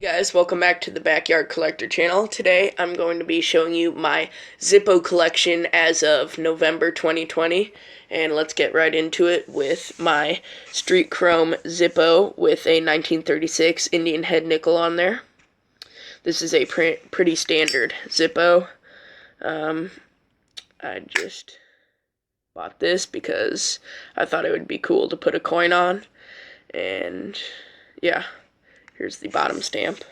Guys, welcome back to the Backyard Collector channel. Today I'm going to be showing you my Zippo collection as of November 2020, and let's get right into it with my Street Chrome Zippo with a 1936 Indian head nickel on there. This is a pretty standard Zippo. I just bought this because I thought it would be cool to put a coin on, and yeah. Here's the bottom stamp.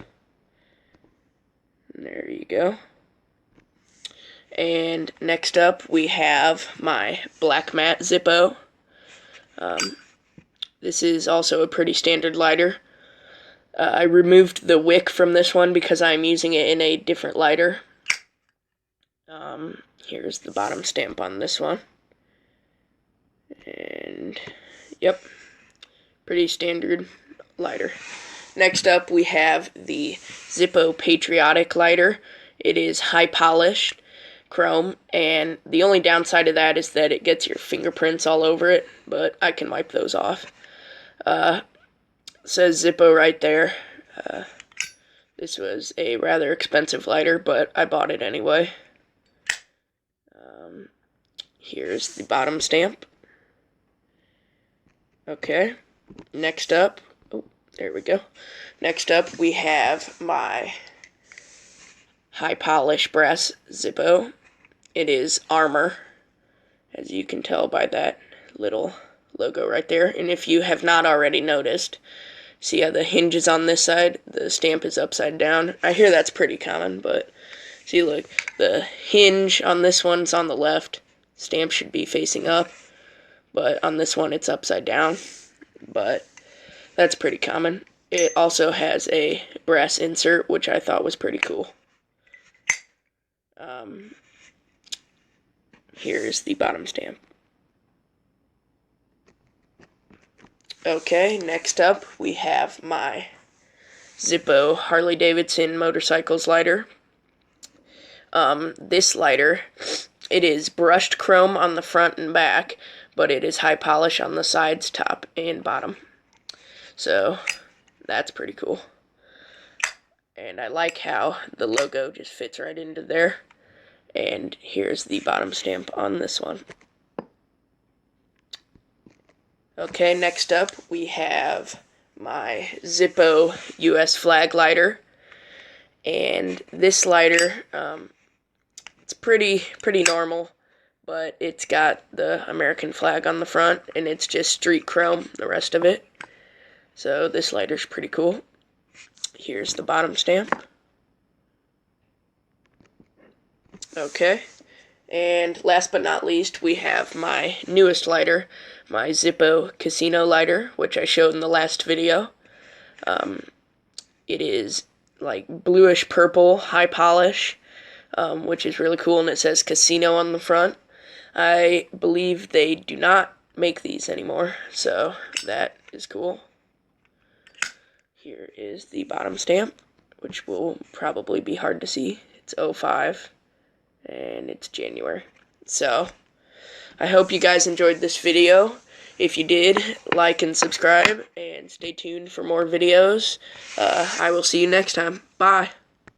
And there you go. And next up, we have my black matte Zippo. This is also a pretty standard lighter. I removed the wick from this one because I'm using it in a different lighter. Here's the bottom stamp on this one. And, yep, pretty standard lighter. Next up, we have the Zippo Patriotic lighter. It is high polished chrome, and the only downside of that is that it gets your fingerprints all over it, but I can wipe those off. It says Zippo right there. This was a rather expensive lighter, but I bought it anyway. Here's the bottom stamp. Okay, next up. There we go. Next up, we have my high polish brass Zippo. It is armor, as you can tell by that little logo right there. And if you have not already noticed, see how the hinge is on this side? The stamp is upside down. I hear that's pretty common, but see, look, the hinge on this one's on the left. Stamp should be facing up, but on this one it's upside down. But that's pretty common. It also has a brass insert, which I thought was pretty cool. Here's the bottom stamp. Okay, next up we have my Zippo Harley Davidson motorcycles lighter. This lighter, it is brushed chrome on the front and back, but it is high polish on the sides, top, and bottom. So that's pretty cool. And I like how the logo just fits right into there. And here's the bottom stamp on this one. Okay, next up we have my Zippo US flag lighter. And this lighter, it's pretty normal, but it's got the American flag on the front, and it's just street chrome, the rest of it. So this lighter's pretty cool. Here's the bottom stamp. Okay. And last but not least, we have my newest lighter, my Zippo Casino lighter, which I showed in the last video. It is like bluish purple, high polish, which is really cool, and it says Casino on the front. I believe they do not make these anymore, so that is cool. Here is the bottom stamp, which will probably be hard to see. It's 05, and it's January. So, I hope you guys enjoyed this video. If you did, like and subscribe, and stay tuned for more videos. I will see you next time. Bye.